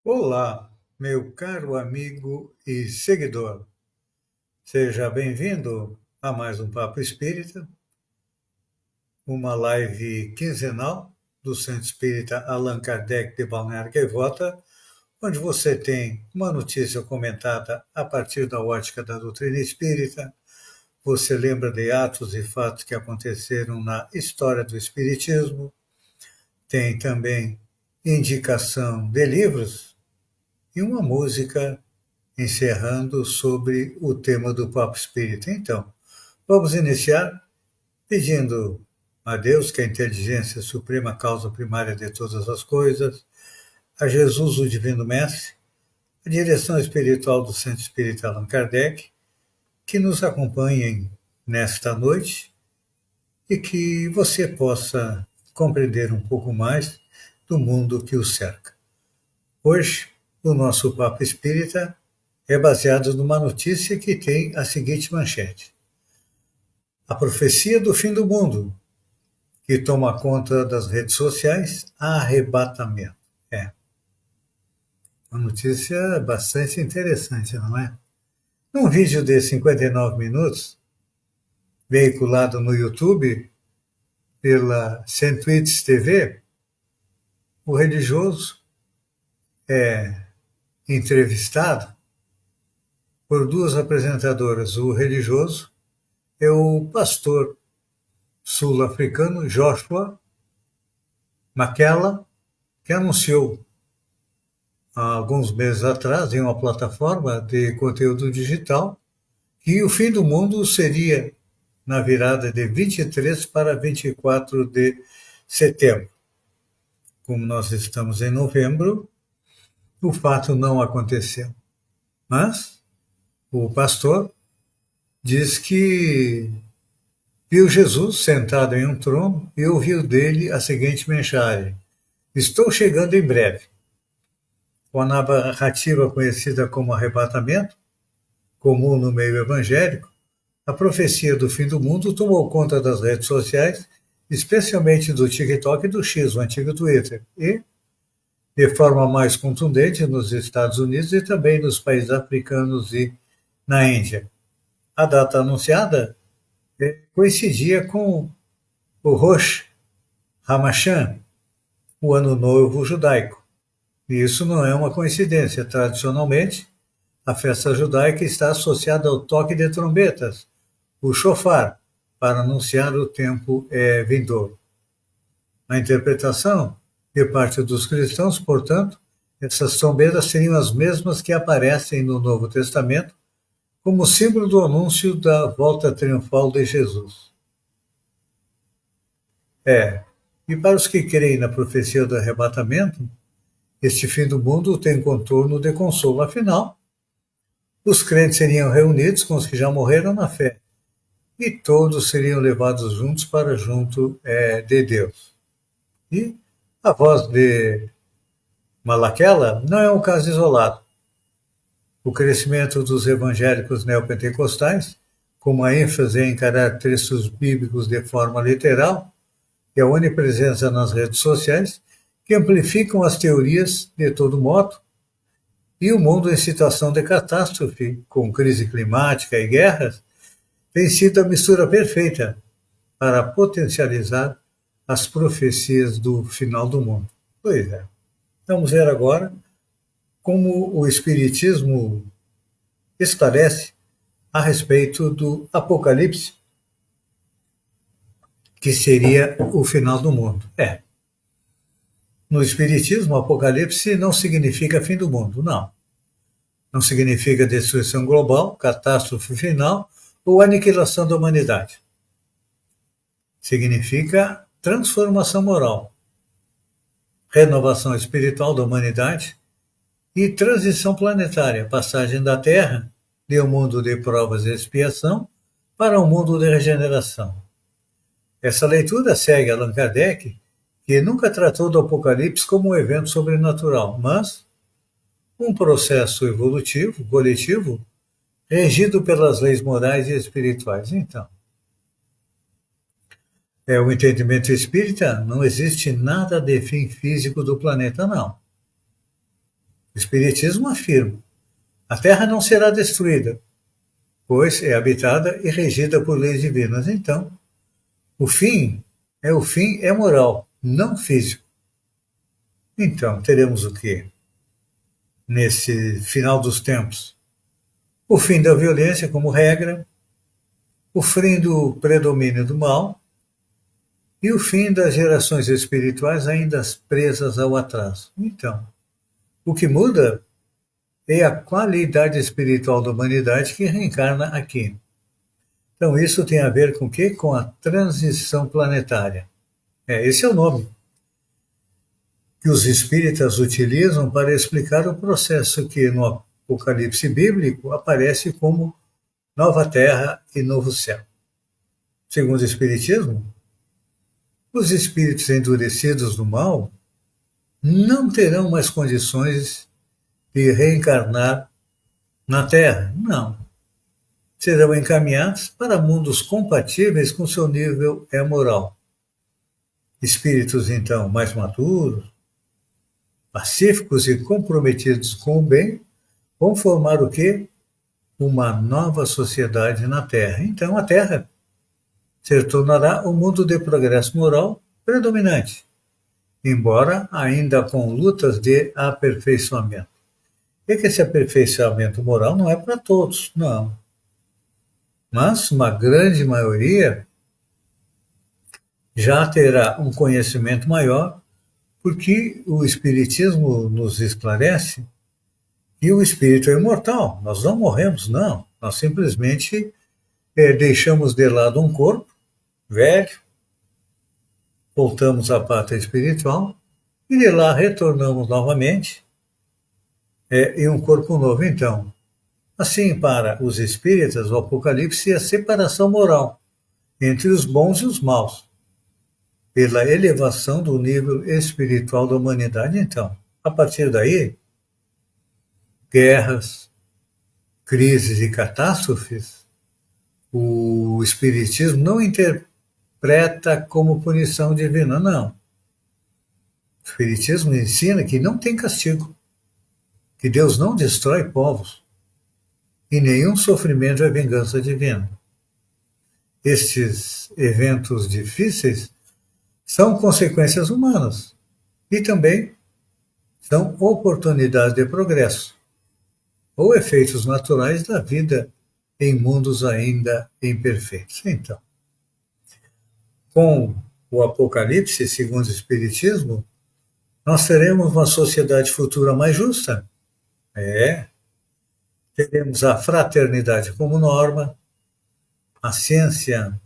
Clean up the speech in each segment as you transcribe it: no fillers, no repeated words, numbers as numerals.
Olá, meu caro amigo e seguidor. Seja bem-vindo a mais um Papo Espírita, uma live quinzenal do Centro Espírita Allan Kardec de Balneário Gaivota, onde você tem uma notícia comentada a partir da ótica da doutrina espírita. Você lembra de atos e fatos que aconteceram na história do Espiritismo. Tem também indicação de livros e uma música encerrando sobre o tema do Papo Espírita. Então, vamos iniciar pedindo a Deus, que é a inteligência suprema, causa primária de todas as coisas, a Jesus, o Divino Mestre, a direção espiritual do Centro Espírita Allan Kardec, que nos acompanhem nesta noite e que você possa compreender um pouco mais do mundo que o cerca. Hoje, o nosso Papo Espírita é baseado numa notícia que tem a seguinte manchete: a profecia do fim do mundo, que toma conta das redes sociais, arrebatamento. É uma notícia bastante interessante, não é? Num vídeo de 59 minutos, veiculado no YouTube pela Centuits TV, o religioso é entrevistado por duas apresentadoras. O religioso é o pastor sul-africano Joshua Makela, que anunciou há alguns meses atrás em uma plataforma de conteúdo digital que o fim do mundo seria na virada de 23 para 24 de setembro. Como nós estamos em novembro, o fato não aconteceu. Mas o pastor diz que viu Jesus sentado em um trono e ouviu dele a seguinte mensagem: estou chegando em breve. Com a narrativa conhecida como arrebatamento, comum no meio evangélico, a profecia do fim do mundo tomou conta das redes sociais, especialmente do TikTok e do X, o antigo Twitter, e, de forma mais contundente, nos Estados Unidos e também nos países africanos e na Índia. A data anunciada coincidia com o Rosh Hashanah, o Ano Novo Judaico. E isso não é uma coincidência. Tradicionalmente, a festa judaica está associada ao toque de trombetas, o shofar, para anunciar o tempo vindouro. Na interpretação de parte dos cristãos, portanto, essas trombetas seriam as mesmas que aparecem no Novo Testamento como símbolo do anúncio da volta triunfal de Jesus. E para os que creem na profecia do arrebatamento, este fim do mundo tem contorno de consolo. Afinal, os crentes seriam reunidos com os que já morreram na fé, e todos seriam levados juntos para junto de Deus. E a voz de Malaquela não é um caso isolado. O crescimento dos evangélicos neopentecostais, como a ênfase em encarar textos bíblicos de forma literal, e a onipresença nas redes sociais, que amplificam as teorias de todo modo, e o mundo em situação de catástrofe, com crise climática e guerras, tem sido a mistura perfeita para potencializar as profecias do final do mundo. Pois é. Vamos ver agora como o Espiritismo esclarece a respeito do Apocalipse, que seria o final do mundo. No Espiritismo, o Apocalipse não significa fim do mundo, não. Não significa destruição global, catástrofe final ou aniquilação da humanidade. Significa transformação moral, renovação espiritual da humanidade e transição planetária, passagem da Terra de um mundo de provas e expiação para um mundo de regeneração. Essa leitura segue Allan Kardec, que nunca tratou do Apocalipse como um evento sobrenatural, mas um processo evolutivo, coletivo, regido pelas leis morais e espirituais. Então, o entendimento espírita, não existe nada de fim físico do planeta, não. O Espiritismo afirma: a Terra não será destruída, pois é habitada e regida por leis divinas. Então, o fim é moral, não físico. Então, teremos o quê? Nesse final dos tempos? O fim da violência como regra, o fim do predomínio do mal e o fim das gerações espirituais ainda presas ao atraso. Então, o que muda é a qualidade espiritual da humanidade que reencarna aqui. Então, isso tem a ver com o quê? Com a transição planetária. Esse é o nome que os espíritas utilizam para explicar o processo que no Apocalipse bíblico aparece como nova terra e novo céu. Segundo o Espiritismo, os espíritos endurecidos do mal não terão mais condições de reencarnar na Terra. Não. Serão encaminhados para mundos compatíveis com seu nível moral. Espíritos, então, mais maduros, pacíficos e comprometidos com o bem, vão formar o quê? Uma nova sociedade na Terra. Então, a Terra se tornará um mundo de progresso moral predominante, embora ainda com lutas de aperfeiçoamento. E que esse aperfeiçoamento moral não é para todos, não. Mas uma grande maioria já terá um conhecimento maior, porque o Espiritismo nos esclarece que o espírito é imortal, nós não morremos, não. Nós simplesmente deixamos de lado um corpo velho, voltamos à pátria espiritual e de lá retornamos novamente em um corpo novo. Então, assim, para os espíritas, o Apocalipse é a separação moral entre os bons e os maus, pela elevação do nível espiritual da humanidade. Então, a partir daí, guerras, crises e catástrofes, o Espiritismo não interpreta como punição divina, não. O Espiritismo ensina que não tem castigo, que Deus não destrói povos e nenhum sofrimento é vingança divina. Estes eventos difíceis são consequências humanas e também são oportunidades de progresso ou efeitos naturais da vida em mundos ainda imperfeitos. Então, com o Apocalipse, segundo o Espiritismo, nós teremos uma sociedade futura mais justa. Teremos a fraternidade como norma, a ciência,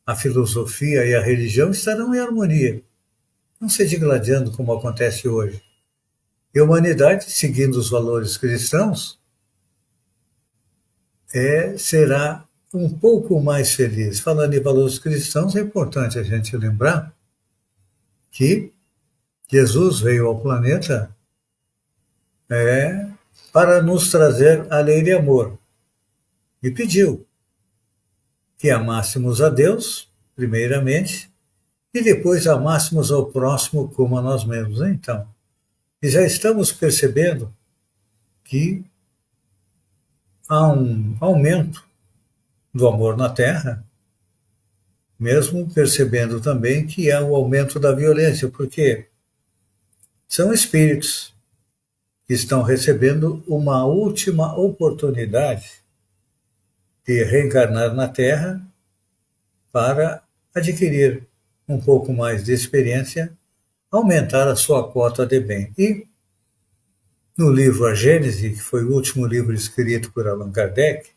a filosofia e a religião estarão em harmonia, não se digladiando como acontece hoje. E a humanidade, seguindo os valores cristãos, será um pouco mais feliz. Falando em valores cristãos, é importante a gente lembrar que Jesus veio ao planeta para nos trazer a lei de amor e pediu que amássemos a Deus, primeiramente, e depois amássemos ao próximo como a nós mesmos. Então, e já estamos percebendo que há um aumento do amor na Terra, mesmo percebendo também que há um aumento da violência, porque são espíritos que estão recebendo uma última oportunidade de reencarnar na Terra para adquirir um pouco mais de experiência, aumentar a sua cota de bem. E no livro A Gênese, que foi o último livro escrito por Allan Kardec,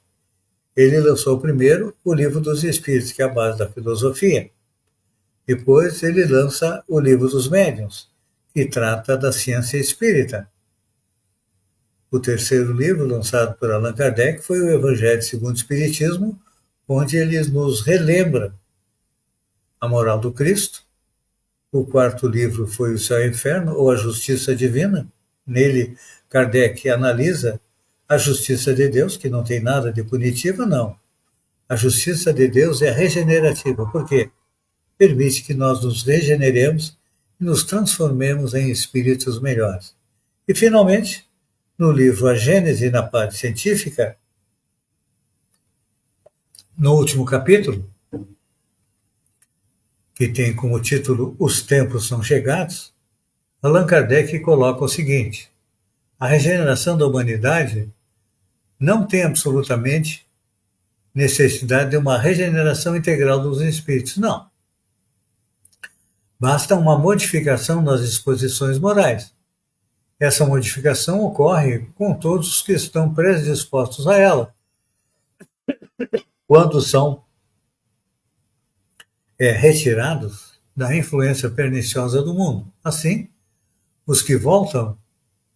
ele lançou primeiro o Livro dos Espíritos, que é a base da filosofia. Depois ele lança o Livro dos Médiuns, que trata da ciência espírita. O terceiro livro, lançado por Allan Kardec, foi o Evangelho segundo o Espiritismo, onde ele nos relembra a moral do Cristo. O quarto livro foi O Céu e o Inferno, ou A Justiça Divina. Nele, Kardec analisa a justiça de Deus, que não tem nada de punitiva, não. A justiça de Deus é regenerativa. Por quê? Permite que nós nos regeneremos e nos transformemos em espíritos melhores. E, finalmente, no livro A Gênese na Parte Científica, no último capítulo, que tem como título Os Tempos São Chegados, Allan Kardec coloca o seguinte: a regeneração da humanidade não tem absolutamente necessidade de uma regeneração integral dos espíritos, não. Basta uma modificação nas disposições morais. Essa modificação ocorre com todos os que estão predispostos a ela, quando são retirados da influência perniciosa do mundo. Assim, os que voltam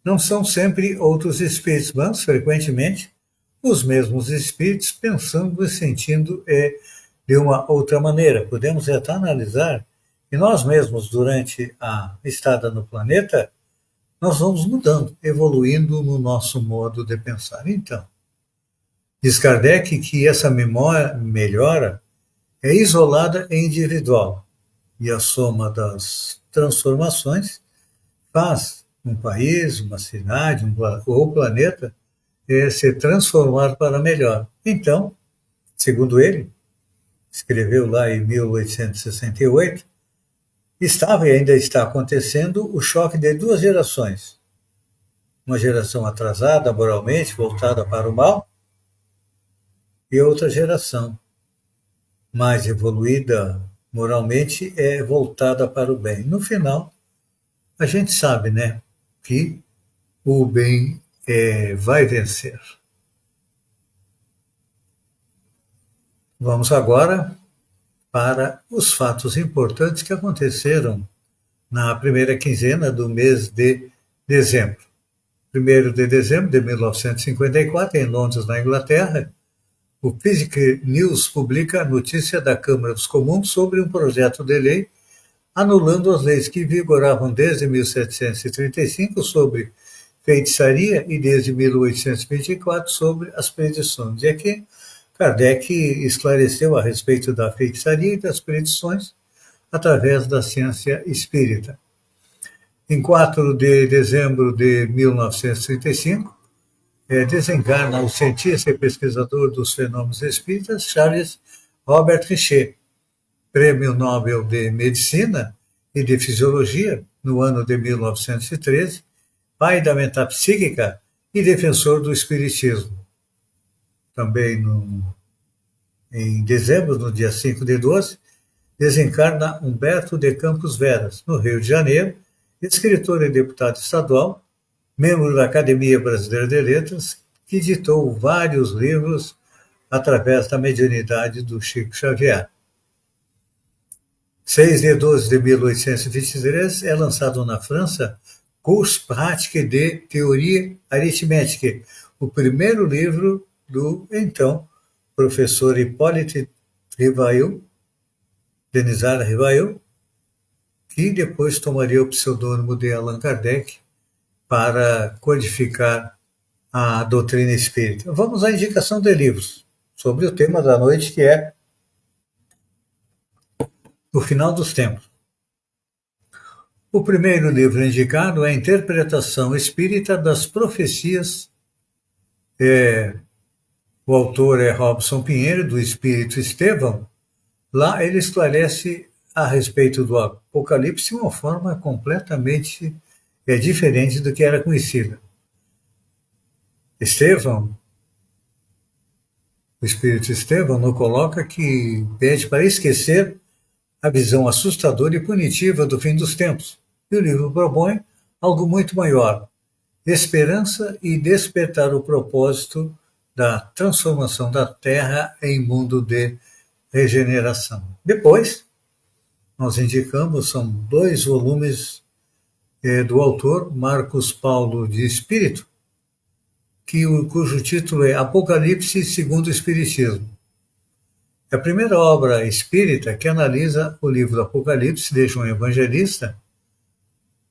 não são sempre outros espíritos, mas, frequentemente, os mesmos espíritos pensando e sentindo de uma outra maneira. Podemos até analisar que nós mesmos, durante a estada no planeta, nós vamos mudando, evoluindo no nosso modo de pensar. Então, diz Kardec que essa memória melhora é isolada e individual, e a soma das transformações faz um país, uma cidade, ou o planeta se transformar para melhor. Então, segundo ele, escreveu lá em 1868, estava e ainda está acontecendo o choque de duas gerações. Uma geração atrasada moralmente, voltada para o mal, e outra geração mais evoluída moralmente, voltada para o bem. No final, a gente sabe, né, que o bem vai vencer. Vamos agora para os fatos importantes que aconteceram na primeira quinzena do mês de dezembro. 1º de dezembro de 1954, em Londres, na Inglaterra, o Physic News publica a notícia da Câmara dos Comuns sobre um projeto de lei anulando as leis que vigoravam desde 1735 sobre feitiçaria e desde 1824 sobre as predições. E aqui Kardec esclareceu a respeito da feitiçaria e das predições através da ciência espírita. Em 4 de dezembro de 1935, desencarna o cientista e pesquisador dos fenômenos espíritas Charles Robert Richer, Prêmio Nobel de Medicina e de Fisiologia, no ano de 1913, pai da metapsíquica e defensor do espiritismo. Também em dezembro, no dia 5 de 12, desencarna Humberto de Campos Veras, no Rio de Janeiro, escritor e deputado estadual, membro da Academia Brasileira de Letras, que editou vários livros através da mediunidade do Chico Xavier. 6 de 12 de 1823 é lançado na França Cours pratique de théorie arithmétique, o primeiro livro do, então, professor Hippolyte Rivail, Denisard Rivail, que depois tomaria o pseudônimo de Allan Kardec para codificar a doutrina espírita. Vamos à indicação de livros sobre o tema da noite, que é O Final dos Tempos. O primeiro livro indicado é a Interpretação Espírita das Profecias. O autor é Robson Pinheiro, do Espírito Estevão. Lá ele esclarece a respeito do Apocalipse de uma forma completamente diferente do que era conhecida. Estevão, o Espírito Estevão, nos coloca que pede para esquecer a visão assustadora e punitiva do fim dos tempos. E o livro propõe algo muito maior: esperança e despertar o propósito da transformação da Terra em mundo de regeneração. Depois, nós indicamos, são 2 volumes do autor Marcos Paulo de Espírito, cujo título é Apocalipse segundo o Espiritismo. É a primeira obra espírita que analisa o livro do Apocalipse de João Evangelista,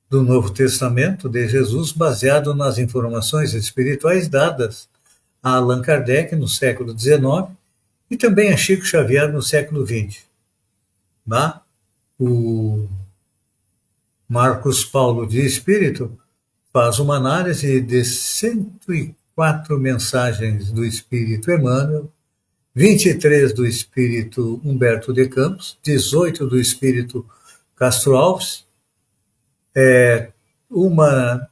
do Novo Testamento de Jesus, baseado nas informações espirituais dadas a Allan Kardec no século XIX e também a Chico Xavier no século XX. O Marcos Paulo de Espírito faz uma análise de 104 mensagens do Espírito Emmanuel, 23 do Espírito Humberto de Campos, 18 do Espírito Castro Alves, uma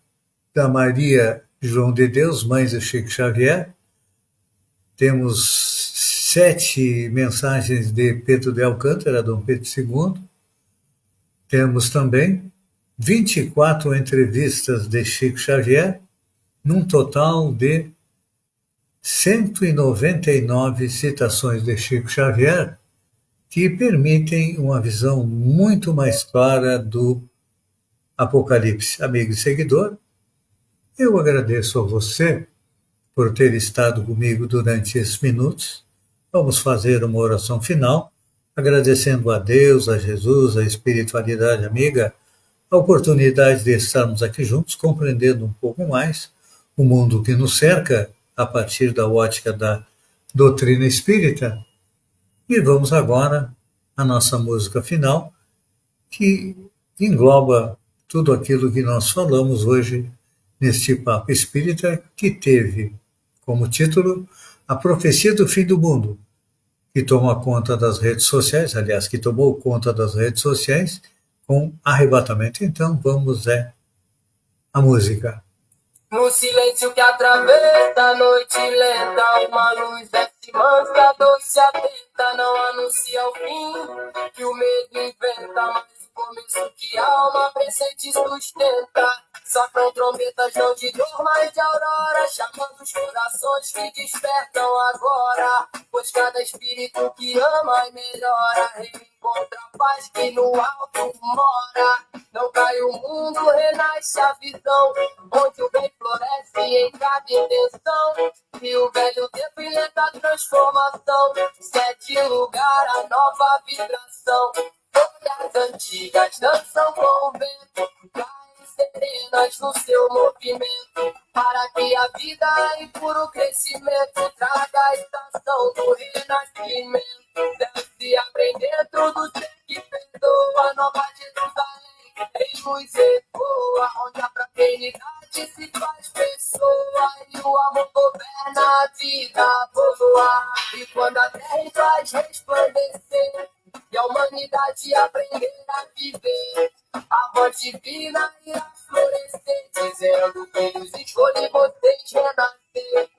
da Maria João de Deus, mãe de Chico Xavier, temos 7 mensagens de Pedro de Alcântara, Dom Pedro II, temos também 24 entrevistas de Chico Xavier, num total de 199 citações de Chico Xavier, que permitem uma visão muito mais clara do Apocalipse. Amigo e seguidor, eu agradeço a você por ter estado comigo durante esses minutos. Vamos fazer uma oração final, agradecendo a Deus, a Jesus, a espiritualidade amiga, a oportunidade de estarmos aqui juntos, compreendendo um pouco mais o mundo que nos cerca a partir da ótica da doutrina espírita. E vamos agora à nossa música final, que engloba tudo aquilo que nós falamos hoje neste Papo Espírita, que teve como título A Profecia do Fim do Mundo, que toma conta das redes sociais, aliás, que tomou conta das redes sociais com arrebatamento. Então, vamos a música. No silêncio que atravessa a noite lenta, uma luz desce mansa, doce atenta, não anuncia o fim, que o medo inventa, mas o começo que a alma presente sustenta. Sacram trombetas não de dor, mas de aurora, chamando os corações que despertam agora, pois cada espírito que ama e melhora, reencontra a paz que no alto mora. Não cai o mundo, renasce a visão, onde o bem floresce em cada intenção, e o velho tempo em lenta transformação, cede lugar à nova vibração. Folhas antigas dançam com o vento, caem serenas no seu movimento, para que a vida em puro crescimento traga a estação do renascimento. Deve-se aprender tudo ser que perdoa, nova Jerusalém em luz ecoa, onde a fraternidade se faz pessoa e o amor governa a vida boa. E quando a terra faz resplandecer e a humanidade aprender a viver, a voz divina irá florescer, dizendo que nos escolhe vocês renascer.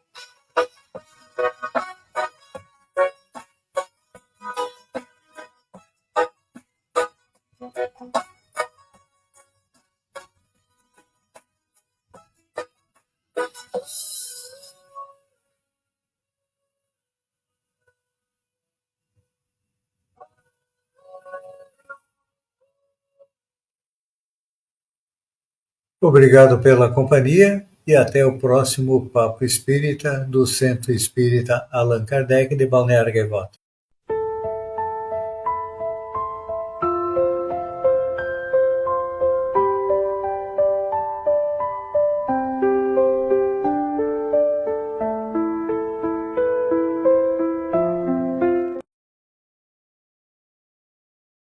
Obrigado pela companhia e até o próximo Papo Espírita do Centro Espírita Allan Kardec de Balneário Gaivota.